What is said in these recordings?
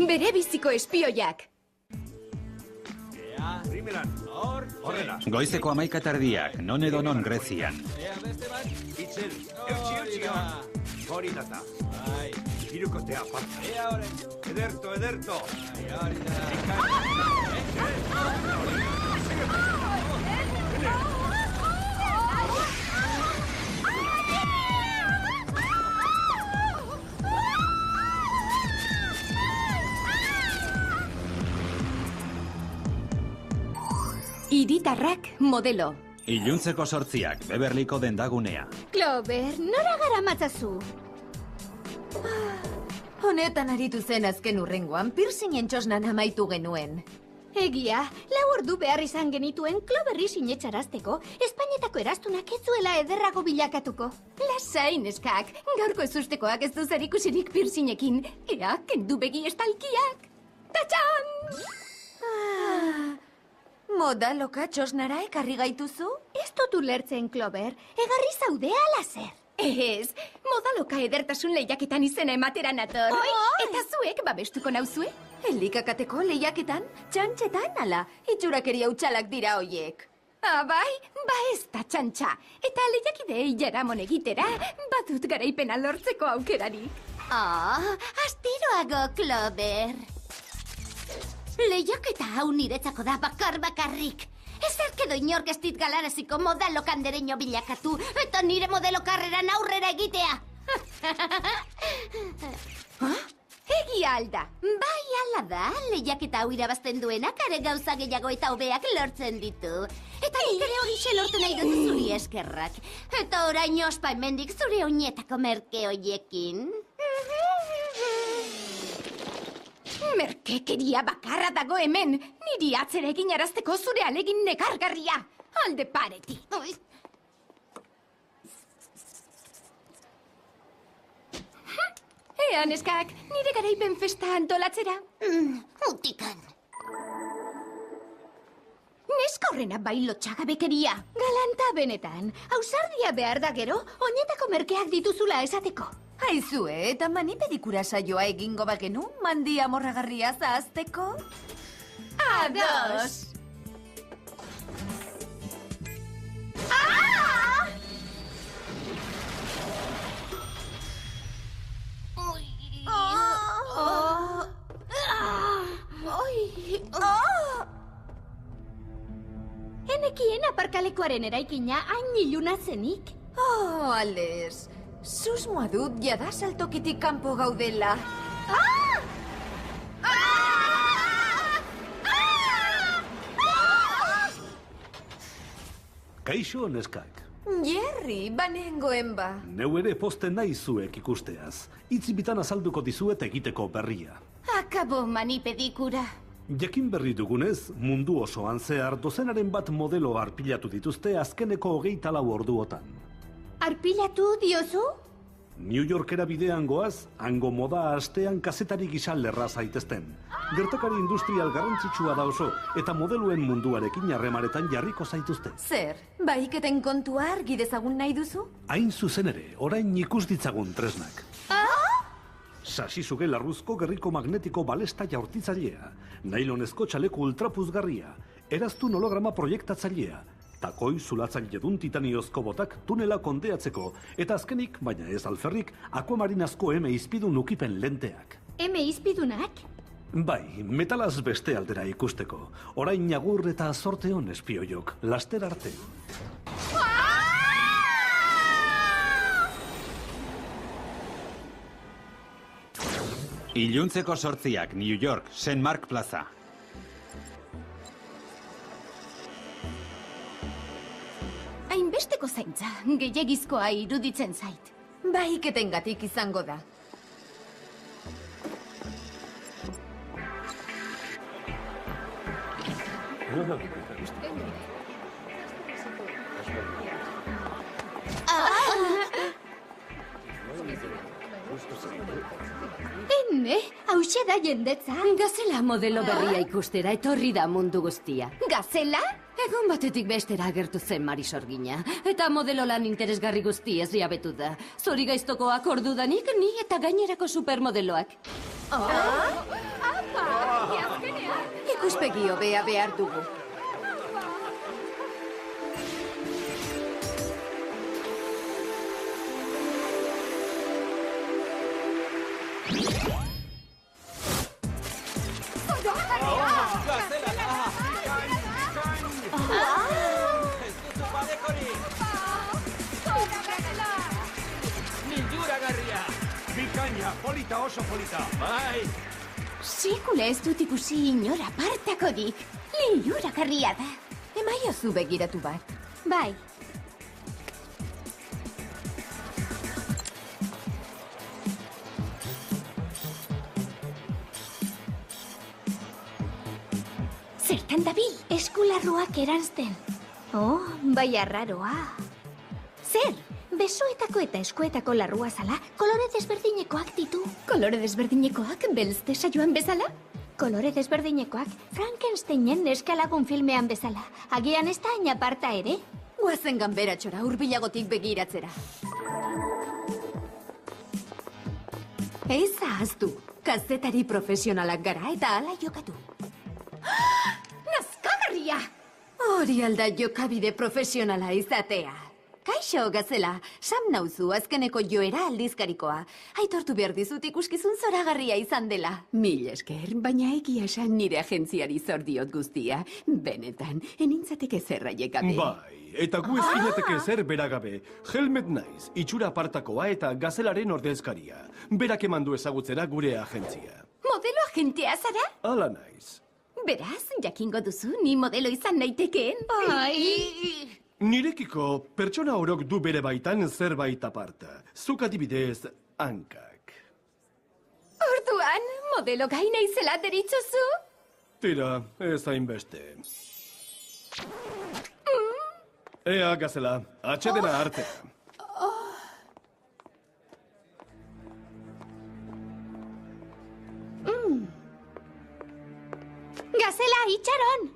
Bere biziko espioiak. Horrela. Goizeko 11:00, non edo non Grezian. Itzel, eutxi. Hori data. Hirukotea, parta. Ederto. Hiritarrak modelo. Iluntzeko 8:00, Beverlyko dendagunea. Clover, nora gara matzazu? Honetan aritu zen azken urrengoan, piercingen txosnan amaitu genuen. Egia, 4 ordu behar izan genituen Cloverri sinetxarazteko, Espainetako eraztunak ez zuela ederrago bilakatuko. Lasai, neskak, gaurko ezustekoak ez du zerikusirik piercingekin. Ea, kendu begi estalkiak. Tatxan! Moda loka txosnara ekarri gaituzu? Ez dut ulertzen, Clover, egarri zaude ala zer. Ez, moda loka edertasun lehiaketan izena ematera nator. Eta zuek babestuko nauzue? Elikakateko lehiaketan, txantxetan ala, itxurakeria utxalak dira hoiek. Bai, ba ez da txantxa. Eta lehiakidei jaramon egitera, badut garaipena lortzeko aukerarik. Astiroago, Clover. Lehiaketa hau niretzako da bakarrik. Ezerkedo inork ez dit galaraziko modalo kandereño bilakatu, eta nire modelo karreran aurrera egitea. Egia alda. Bai, ala da, lehiaketa hau irabazten duenak are gauza gehiago eta hobeak lortzen ditu. Eta nik ere horixe lortu nahi dut zuri eskerrak. Eta orain ospa hemendik zure oinetako merke hoiekin. Merkekeria bakarra dago hemen, niri atzera egin arazteko zure alegin negargarria. Alde paretik. Ea, neskak, nire garaipen festa antolatzera. Utikan. Neska horrena bai lotxagabekeria. Galanta benetan, ausardia behar da gero, oinetako merkeak dituzula esateko. Aizue, eta manipedikura saioa egingo bagenu, mandia morragarria zahazteko? Ados! Enekien aparkalekuaren eraikina hain iluna zenik. Ales, susmoa dut jada saltokitik kanpo gaudela. Kaixo, neskak. Jerry, banengoen ba. Neu ere posten nahi zuek ikusteaz. Itzibitan azalduko dizuet egiteko berria. Akabo manipedikura. Jakin berri dugunez, mundu osoan zehar dozenaren bat modelo arpilatu dituzte azkeneko 24 orduotan. Arpilatu diozu? New Yorkera bidean goaz, hango moda astean kazetari gisa lerra zaitezten. Gertakari industrial garrantzitsua da oso, eta modeluen munduarekin harremanetan jarriko zaituzte. Zer, baiketen kontua argi dezagun nahi duzu? Hain zuzen ere, orain ikus ditzagun tresnak. Sasizuge larruzko gerriko magnetiko balesta jaurtitzailea, nailonezko txaleku ultrapuzgarria, eraztun holograma proiektatzailea, takoi zulatzaile dun titaniozko botak tunela kondeatzeko, eta azkenik, baina ez alferrik, akuamarinazko izpidun ukipen lenteak. Izpidunak? Bai, metalaz beste aldera ikusteko. Orain agur eta zorte hon espioiok, laster arte. Iluntzeko 8:00, New York, St. Mark Plaza. Hainbesteko zaintza, gehiagizkoa iruditzen zait. Baiketengatik izango da. Ene, hause da jendetza. Gazela modelo berria ikustera etorri da mundu guztia. Gazela? Egun batetik bestera agertu zen Marisorgina. Eta modelo lan interesgarri guztiez jabetu da. Zori gaiztokoak ordudanik ni eta gainerako supermodeloak. Ikuspegi hobea behar dugu. Bikaina, polita oso polita. Bai. Sekula ez dut ikusi inora apartakorik. Liluragarria da. Emaiozu begiratu bat. Bai. Zertan dabil, eskularruak eranzten. Oh, bai arraroa. Zer, besoetako eta eskuetako larrua zala, kolore desberdinekoak ditu. Kolore desberdinekoak belzte saioan bezala? Kolore desberdinekoak Frankensteinen eskalagun filmean bezala. Agian ez da ainaparta ere? Guazen ganberatxora, hurbilagotik begiratzera. Ez ahaztu, kazetari profesionalak gara eta hala jokatu. Nazkagarria! Hori alda jokabide profesionala izatea. Kaixo, gazela, Sam nauzu azkeneko joera aldizkarikoa. Aitortu behar dizut ikuskizun zoragarria izan dela. Mil esker, baina egia esan nire agentziari zor diot guztia. Benetan, enintzateke zerraiek gabe. Bai, eta gu ezkinateke zer beragabe. Helmet naiz, itxura apartakoa eta gazelaren ordezkaria. Berak eman du ezagutzera gure agentzia. Modelo agentea zara? Hala naiz. Beraz, jakingo duzu, ni modelo izan naitekeen. Ai! Nirekiko pertsona orok du bere baitan zerbait aparta. Zuk adibidez, hankak. Orduan, modelo gai naizela deritzozu? Tira, ez hainbeste. Ea, gazela, atxedena hartzea. Gazela, itxaron!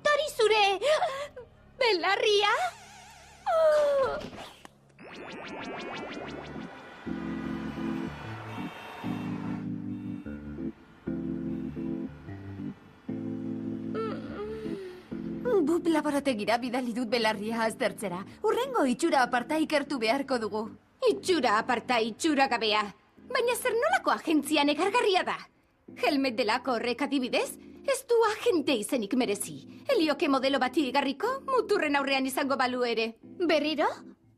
Tori zure! Belarria? Oh. Bub laborategira bidali dut belarria aztertzera. Urrengo itxura aparta ikertu beharko dugu. Itxura aparta, itxura gabea. Baina zer nolako agentzia negargarria da? Helmet delako horrek adibidez, ez du agente izenik merezi. Helioke modelo bati igarriko, muturren aurrean izango balu ere. Berriro?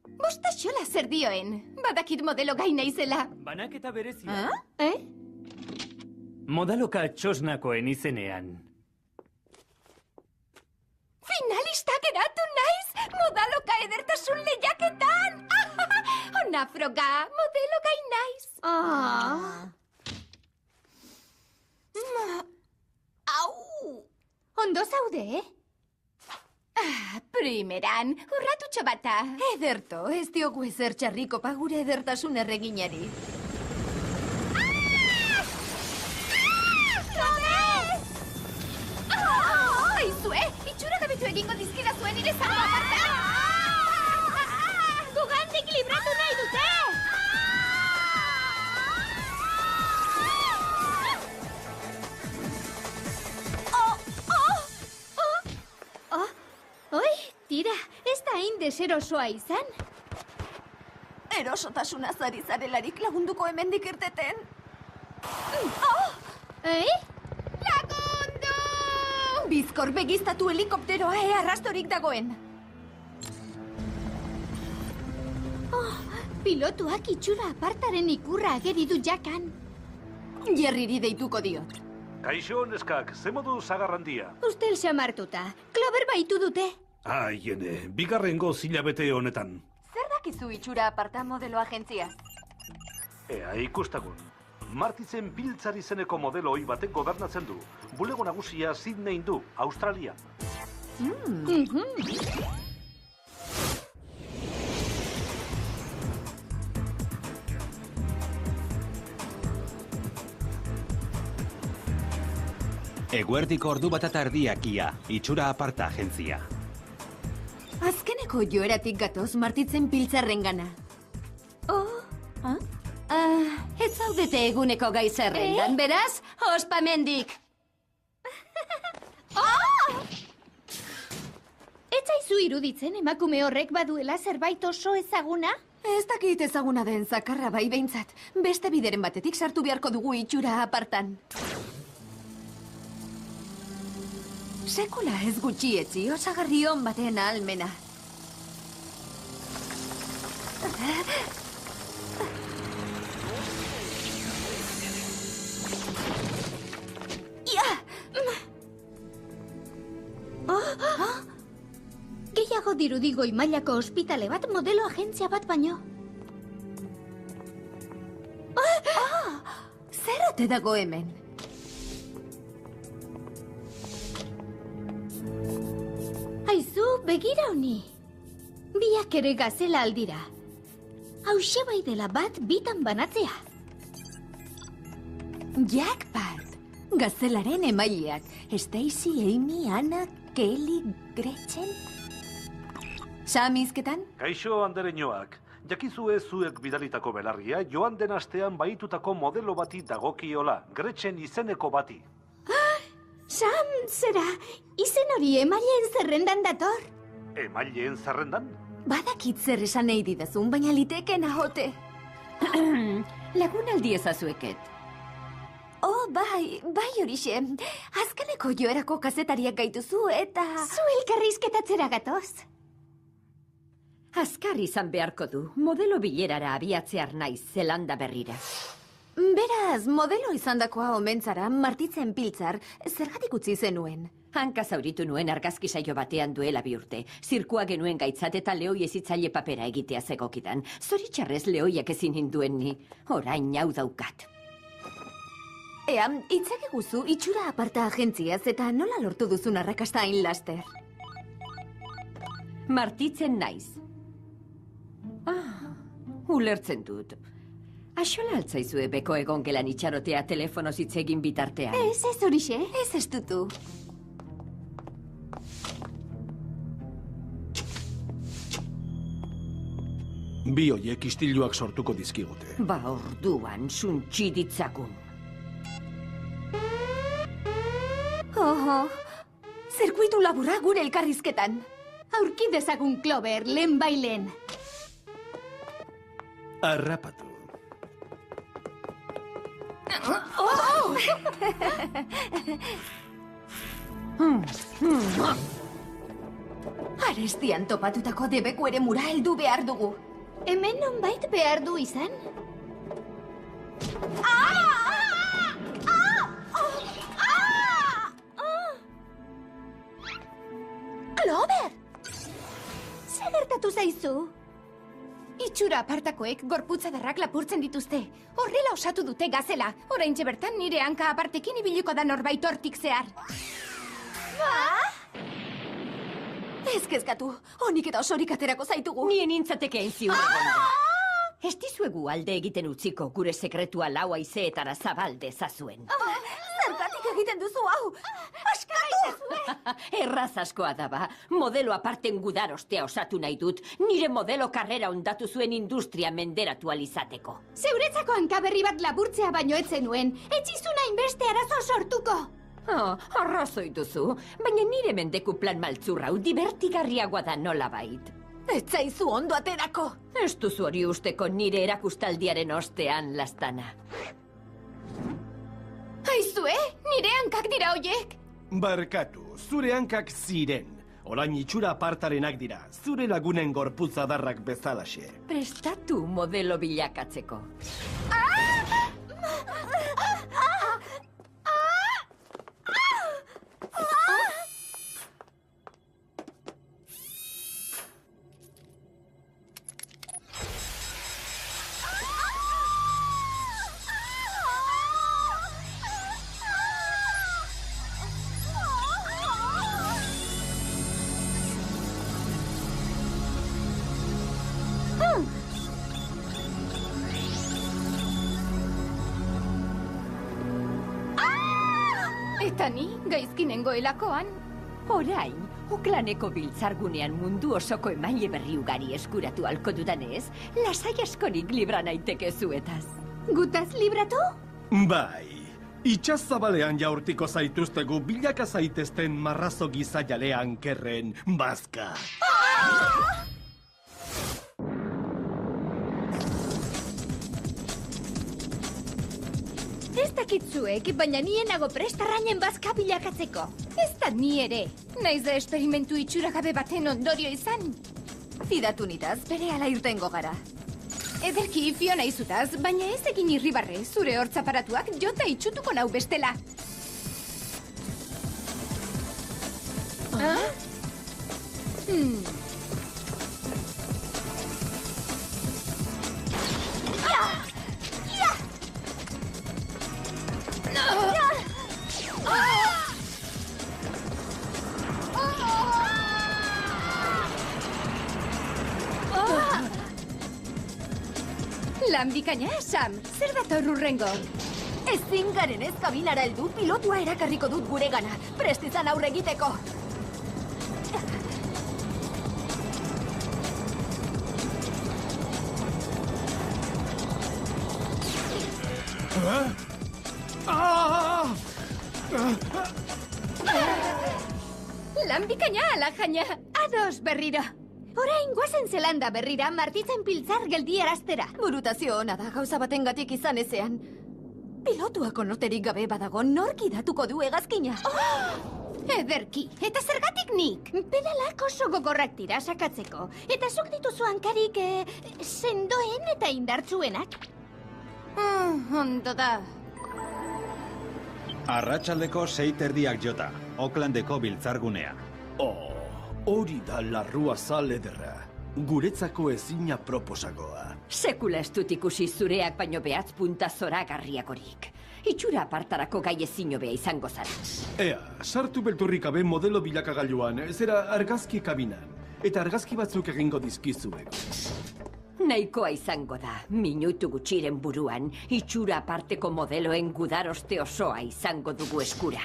Bosta xola zer dioen. Badakit modelo gai naizela. Banaketa berezia. Eh? Modaloka txosnakoen izenean. Finalista geratu naiz! Modaloka edertasun lehiaketan! Ona froga, modelo gai naiz. Au! Ondo zaude, eh? Primeran, urratutxo bata. Ederto, ez diogu ezer txarriko pagure edertasun erreginari. Aizue, itxura gabetu egingo dizkida zuen nire zango aparta! Gugandik libratu nahi dute! Oi, tira, ez da hain deserosoa izan? Erosotasuna zari zarelarik lagunduko hemendik irteten. Lagundu! Bizkor begiztatu helikopteroa arrastorik dagoen. Pilotuak itxura apartaren ikurra ageri du jakan. Jerriri deituko diot. Kaixo, neskak, ze modu zagarrandia? Ustel xamartuta, Clover baitu dute. Aiene, bigarrengo zilabete honetan. Zer dakizu itxura aparta modelo agentzia? Ea, ikustagun. Martitzen Biltzar izeneko modelo ohi batek gobernatzen du. Bulego nagusia Sydneyn du, Australia. Eguerdiko ordu bat eta erdiak ia, itxura aparta agentzia. Azkeneko joeratik gatoz Martitzen Biltzarrengana. Ez zaudete eguneko gai zerrendan, beraz, ospamendik. Ez zaizu iruditzen emakume horrek baduela zerbait oso ezaguna? Ez dakit ezaguna den zakarra bai behintzat. Beste bideren batetik sartu beharko dugu itxura apartan. Sekula ez gutxietzi, osagarri on baten ahalmena. Gehiago dirudi goi mailako ospitale bat modelo agentzia bat baino. Zer ote dago hemen? Aizu, begira honi. Biak ere gazela aldira. Hauxe bai dela bat bitan banatzea. Jackpot! Gazelaren emaileak. Stacy, Amy, Anna, Kelly, Gretchen... Sam hizketan? Kaixo andereñoak. Jakizu ez zuek bidalitako belarria, joan den astean bahitutako modelo bati dagokiola, Gretchen izeneko bati. Sam, zera, izen hori emaileen zerrendan dator? Emaileen zerrendan? Badakit zer esan nahi didazun, baina liteken ahote. Lagunaldi ezazueket. Oh, bai horixe. Azkeneko joerako kazetariak gaituzu eta... Zu elkarrizketatzera gatoz. Azkar izan beharko du, modelo bilerara abiatzear naiz Zelanda berrira. Beraz, modelo izandakoa omentzara, martitzen piltzar, zergatik utzi zenuen? Hanka zauritu nuen argazki saio batean duela 2 urte. Zirkua genuen gaitzat eta lehoi ezitzaile papera egitea zegokidan. Zoritxarrez lehoiak ezin hinduen ni. Orain hau daukat. Ea, itzake guzu itxura aparta agentziaz eta nola lortu duzun arrakasta hain laster? Martitzen naiz. Ulertzen dut. Axola altzaizue beko egon gelan itxarotea telefonoz hitz egin bitartean. Ez horixe. Ez estutu. Bi hoiek istiluak sortuko dizkigute. Ba orduan suntxi ditzagun. Oho, zirkuitu laburra gure elkarrizketan. Aurki dezagun Clover, lehen bailen. Arrapatu. Arestian topatutako debeku ere mura heldu behar dugu. Hemen nonbait behar du izan? Clover! Zer gertatu zaizu? Itxura apartakoek gorputza darrak lapurtzen dituzte. Horrela osatu dute gazela. Oraintxe bertan nire hanka apartekin ibiliko da norbait hortik zehar. Ez kezkatu, honik eta osorik aterako zaitugu. Nien intzatekeen ziur egongo. Ez dizuegu alde egiten utziko gure sekretua lau haizeetara zabalde zazuen. Zergatik egiten duzu hau? Askatu! Erraz askoa daba, modelo aparten gudarostea osatu nahi dut, nire modelo karrera ondatu zuen industria menderatu alizateko. Zeuretzako hankaberri bat lapurtzea baino etzen nuen, etxizuna inbeste arazo sortuko. Arrazoi duzu, baina nire mendeku plan maltzurrau divertigarriagoa da nola bait. Ez zaizu ondo aterako. Ez duzu hori usteko nire erakustaldiaren ostean lastana. Aizue, nire hankak dira hoiek. Barkatu, zure hankak ziren. Orain itxura apartarenak dira, zure lagunen gorputzadarrak bezalaxe. Prestatu modelo bilakatzeko. Eta ni, gaizkinengoelakoan. Orain, Uklaneko biltzargunean mundu osoko emaile berri ugari eskuratu halko dudanez, lasai askorik libra naiteke zuetaz. Gutaz libratu? Bai, Itxazzabalean jaurtiko zaituztegu bilaka zaitezten marrazo gizaialean kerren bazka. Ez dakitzuek, baina nienago prestarrainen bazka bilakatzeko. Ez da ni ere. Naiz da esperimentu itxuragabe baten ondorio izan. Fidatu nitaz, bere ala irtengo gara. Ederki Fiona izutaz, baina ez egin irribarre, zure hortzaparatuak jota itxutuko nau bestela. Lan bikaina, Sam, zer dator urrengo? Ezin garen ez kabinara heldu, pilotua erakarriko dut guregana. Prest izan aurre egiteko. Lan bikaina, ala jaina. Ados berriro. Orain guazen Zelanda berrira martitzen piltzar geldiaraztera. Burutazio ona da gauza batengatik izan ezean. Pilotuako noterik gabe badago nork idatuko du hegazkina. Ederki, eta zergatik nik? Pedalak oso gogorrak dira sakatzeko. Eta zuk dituzu hankarik sendoen eta indartsuenak. Ondo da. Arratsaldeko 6:30 jota, Oaklandeko biltzargunea. Hori da larrua zal ederra. Guretzako ezina proposagoa. Sekula ez dut ikusi zureak baino behatz punta zoragarriakorik. Itxura apartarako gai ezin hobea izango zara. Ea, sartu belturrik gabe modelo bilakagailuan, zera argazki kabinan. Eta argazki batzuk egingo dizkizuek. Nahikoa izango da, minutu gutxiren buruan, itxura aparteko modeloen gudaroste osoa izango dugu eskura.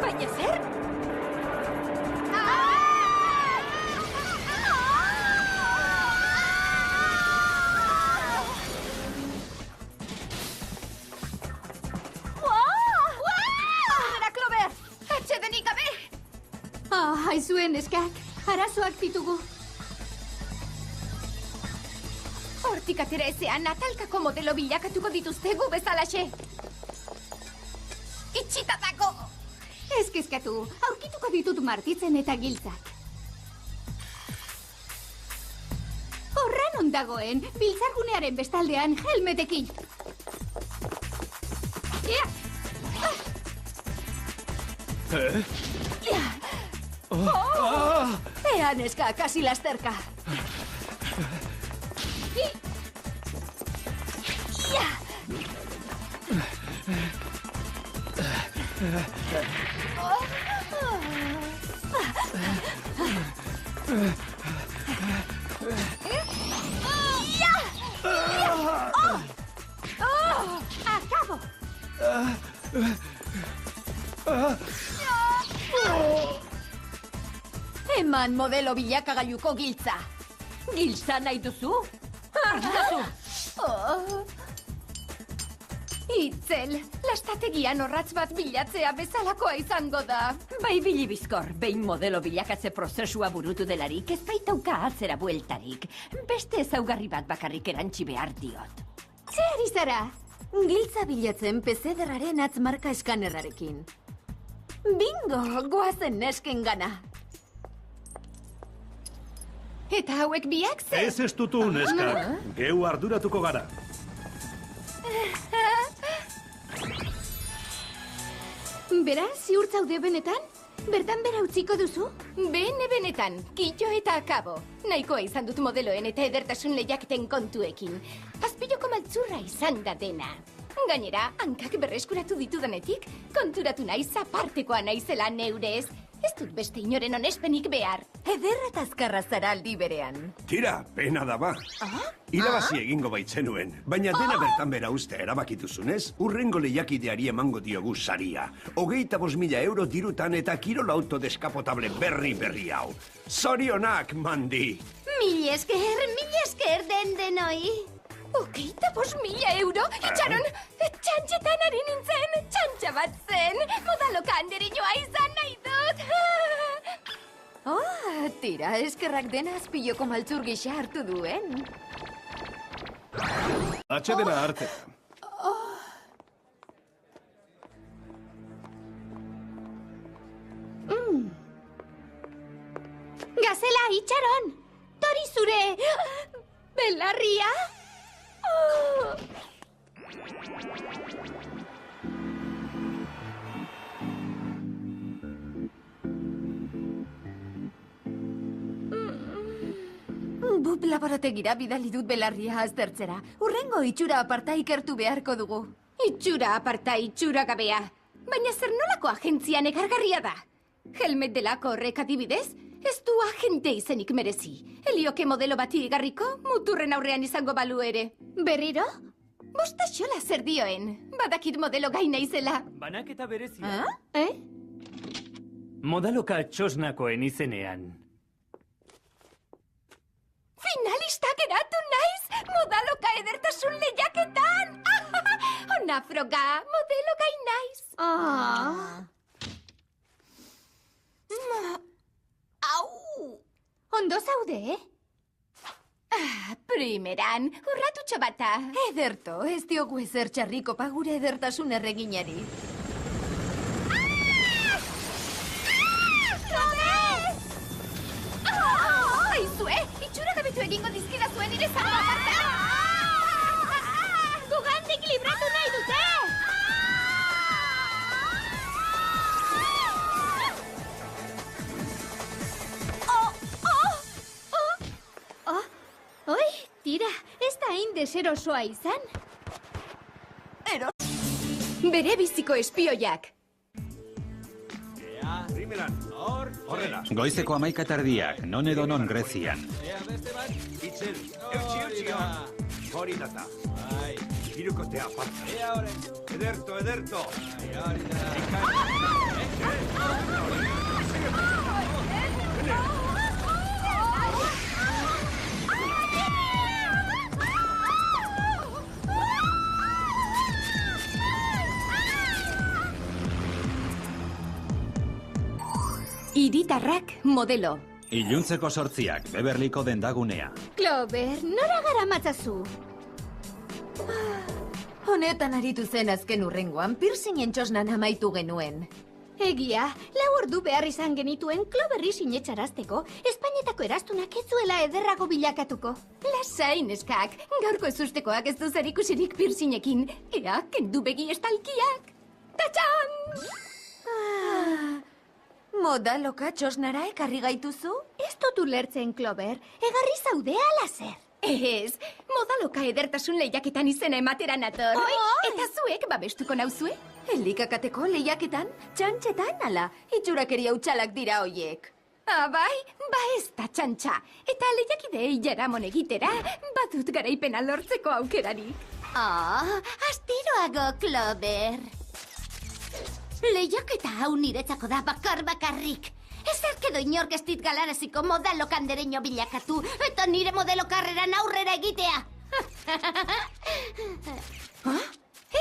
Baina zer? Atxedenik gabe! Haizuen eskak, arazoak ditugu. Hortik atera ezean, natalkako modelo bilakatuko dituztegu bezalaxe. Itxitatako! Ez kezkatu, aurkituko ditut martitzen eta giltzak. Horran ondagoen, biltzargunearen bestaldean helmetekin. Ea, neska, kasi lasterka. ¡Acabo! Eman modelo bilakagailuko giltza. Giltza nahi duzu? Itzel, lastategian orratz bat bilatzea bezalakoa izango da. Bai bilibizkor, behin modelo bilakatze prozesua burutu delarik, ez baitauka atzera bueltarik. Beste ezaugarri bat bakarrik erantsi behar diot. Zer izara? Giltza bilatzen pezederraren atzmarka eskanerrarekin. Bingo, goazen nesken gana. Eta hauek biak zer? Ez ez dutu, neska. Geu arduratuko gara. Beraz, ziur zaude benetan? Bertan bera utziko duzu? Benetan, kitxo eta akabo. Nahikoa izan dut modeloen eta edertasun lehiaketen kontuekin. Azpiloko maltzurra izan da dena. Gainera, hankak berreskuratu ditudanetik, konturatu naiz apartekoa naizela neurez. Ez dut beste inoren onespenik behar. Ederra eta azkarra zara aldi berean. Tira, pena da ba. Irabazi egingo baitzenuen, baina dena bertan bera uste erabakituzunez, urrengo lehiakideari emango diogu saria. 25.000 euro dirutan eta kirol auto deskapotable berri hau. Zorionak, Mandi! Mil esker denoi. 25.000 euro? Itxaron, txantxetan ari nintzen, txantxa bat zen. Modaloka handereñoa izan nahi dut. Tira, eskerrak dena azpiloko maltzur gisa hartu duen. Atxedena hartzea. Gazela, itxaron! Tori zure! Belarria? Bub laborategira bidali dut belarria aztertzera. Urrengo itxura aparta ikertu beharko dugu. Itxura aparta, itxura gabea. Baina zer nolako agentzia negargarria da? Helmet delako horrek adibidez, ez du agente izenik merezi. Helioke modelo bati igarriko, muturren aurrean izango balu ere. Berriro? Bosta xola zer dioen. Badakit modelo gaina izela. Banaketa berezia. Eh? Modaloka txosnakoen izenean. Finalista geratu naiz! Modaloka edertasun lehiaketan! Ona froga, modelo gai naiz. Au! Ondo zaude, eh? Primeran, urratutxo bata. Ederto, ez diogu ezer txarriko pagure edertasun erreginari. Aizue, itxura gabetu egingo dizkida zuen ire zara aparta! Gugandik libratu nahi dute! Oi, tira, ez da hain deserosoa izan? Bere biziko espioiak. Primeran, horrela. Goizeko 11:00 non edo non Grezian. Itzel, eutxio. Hori data. Hirukotea aparta. Ederto. Hiritarrak modelo. Iluntzeko 8:00 Beverlyko dendagunea. Clover, nora gara matzazu? Honetan aritu zen azken urrengoan, piercingen txosnan amaitu genuen. Egia, 4 ordu behar izan genituen Cloverri sinetxarazteko, Espainetako eraztunak ez zuela ederrago bilakatuko. Lasai, neskak, gaurko ezustekoak ez du zerikusirik piercingekin. Ea, kendu begi estalkiak. Tatxan! Modaloka txosnara ekarri gaituzu? Ez dut ulertzen, Clover, egarri zaude ala zer. Ez, modaloka edertasun lehiaketan izena ematera nator. Eta zuek babestuko nauzue? Elikakateko lehiaketan, txantxetan ala, itxurakeria utxalak dira hoiek. Bai, ba ez da txantxa. Eta lehiakidei jaramon egitera, badut garaipena lortzeko aukerarik. Astiroago, Clover. Lehiaketa hau niretzako da bakarrik. Ezerkedo inork ez dit galaraziko modalo kandereño bilakatu, eta nire modelo karreran aurrera egitea.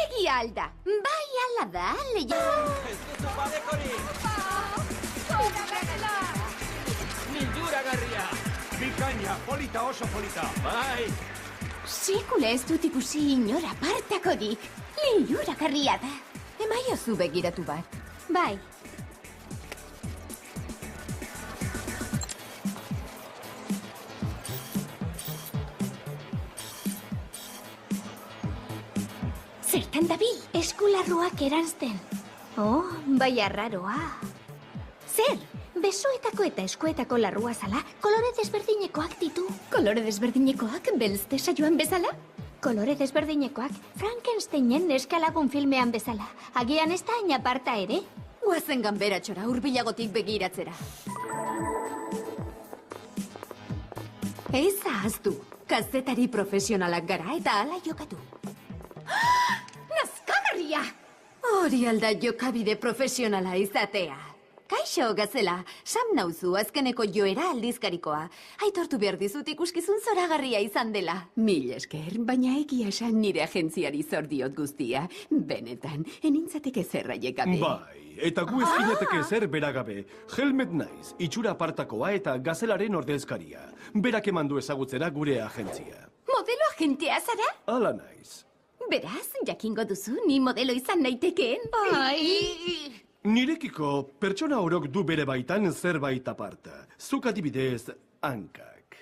Egia alda. Bai, ala da, Liluragarria! Bikaina, polita, oso polita. Bai! Sekula ez dut ikusi inora partakorik. Liluragarria da. Emaiozu begiratu bat. Bai. Zertan dabil, eskularruak eranzten. Bai arraroa. Zer, besoetako eta eskuetako larrua zala, kolore desberdinekoak ditu. Kolore desberdinekoak belzte saioan bezala? Kolore desberdinekoak Frankensteinen neskalagun filmean bezala. Agian ez da ainaparta ere? Guazen ganberatxora, urbilagotik begiratzera. Ez ahaztu, kazetari profesionalak gara eta ala jokatu. Nazkagarria! Hori alda jokabide profesionala izatea. Kaixo, gazela, Sam nauzu azkeneko joera aldizkarikoa. Aitortu behar dizut ikuskizun zoragarria izan dela. Mil esker, baina egia esan nire agentziari zor diot guztia. Benetan, enintzateke zerraiek gabe. Bai, eta gu ezkineteke zer beragabe. Helmet naiz, itxura apartakoa eta gazelaren ordezkaria. Berak eman du ezagutzera gure agentzia. Modelo agentea zara? Hala naiz. Beraz, jakingo duzu, ni modelo izan naitekeen. Ai! Nirekiko pertsona orok du bere baitan zerbait aparta. Zuk adibidez, hankak.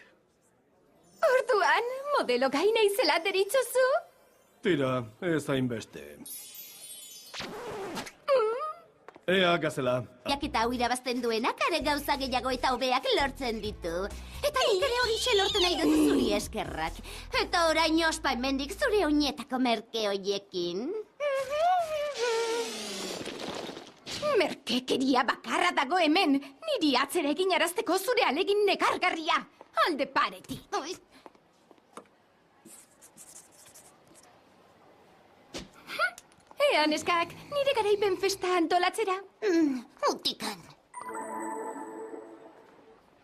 Orduan, modelo gai naizela deritzozu? Tira, ez hainbeste. Ea, gazela. Jaketa hau irabazten duenak are gauza gehiago eta hobeak lortzen ditu. Eta nik ere horixe lortu nahi dut zuri eskerrak. Eta orain ospa hemendik zure oinetako merke hoiekin. Merkekeria bakarra dago hemen. Niri atzera egin arazteko zure alegin negargarria. Alde pareti. Ea, neskak, nire garaipen festa antolatzera. Utikan.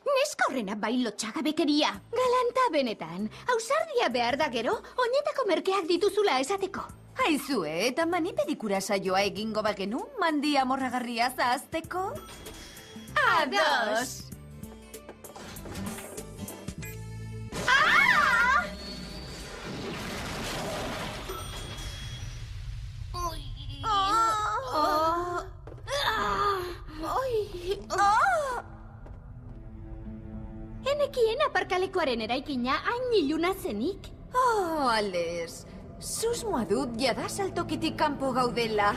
Neska horrena bai lotxagabekeria. Galanta benetan. Ausardia behar da gero, oinetako merkeak dituzula esateko. Aizue, eta manipedikura saioa egingo bagenu, mandi amorragarria zahazteko? Ados! Enekien aparkalekuaren eraikina hain iluna zenik? Oh, Ales, susmoa dut jada saltokitik kanpo gaudela.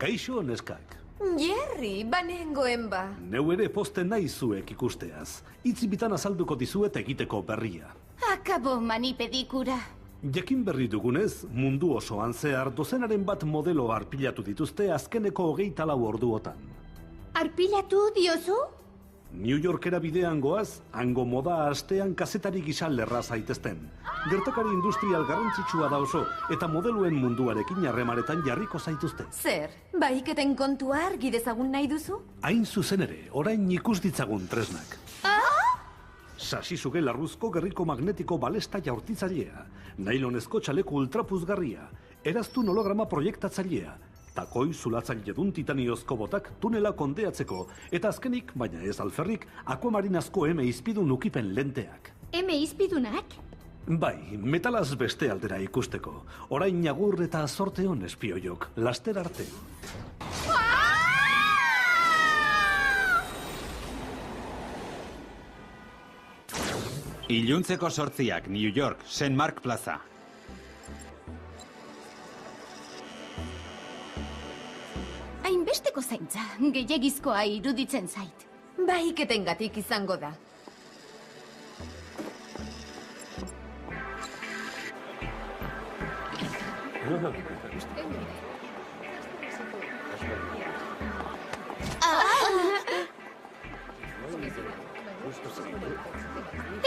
Kaixo, neskak. Jerry, banengoen ba. Neu ere posten nahi zuek ikusteaz. Itzibitan azalduko dizuet egiteko berria. Akabo manipedikura. Jakin berri dugunez, mundu osoan zehar dozenaren bat modelo arpilatu dituzte azkeneko 24 orduotan. Arpilatu diozu? New Yorkera bidean goaz, hango moda astean kazetari gisa lerra zaitezten. Gertakari industrial garrantzitsua da oso, eta modeluen munduarekin harremanetan jarriko zaituzte. Zer, baiketen kontua argi dezagun nahi duzu? Hain zuzen ere, orain ikus ditzagun tresnak. Sasizuge larruzko gerriko magnetiko balesta jaurtitzailea, nailonezko txaleku ultrapuzgarria, eraztun holograma proiektatzailea, takoi zulatzaile dun titaniozko botak tunela kondeatzeko, eta azkenik, baina ez alferrik, akuamarinazko izpidun ukipen lenteak. Izpidunak? Bai, metalaz beste aldera ikusteko. Orain agur eta zorte hon espioiok, laster arte. Iluntzeko 8, New York, St. Mark Plaza. Hainbesteko zaintza, gehiagizkoa iruditzen zait. Baiketengatik izango da.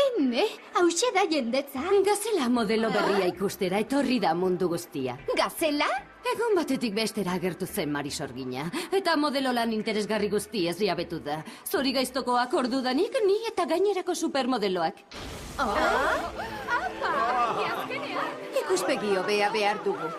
Ene, hause da jendetza. Gazela modelo berria ikustera etorri da mundu guztia. Gazela? Egun batetik bestera agertu zen Marisorgina. Eta modelo lan interesgarri guztiez jabetu da. Zori gaiztokoak ordudanik ni eta gainerako supermodeloak. Ikuspegi hobea behar dugu.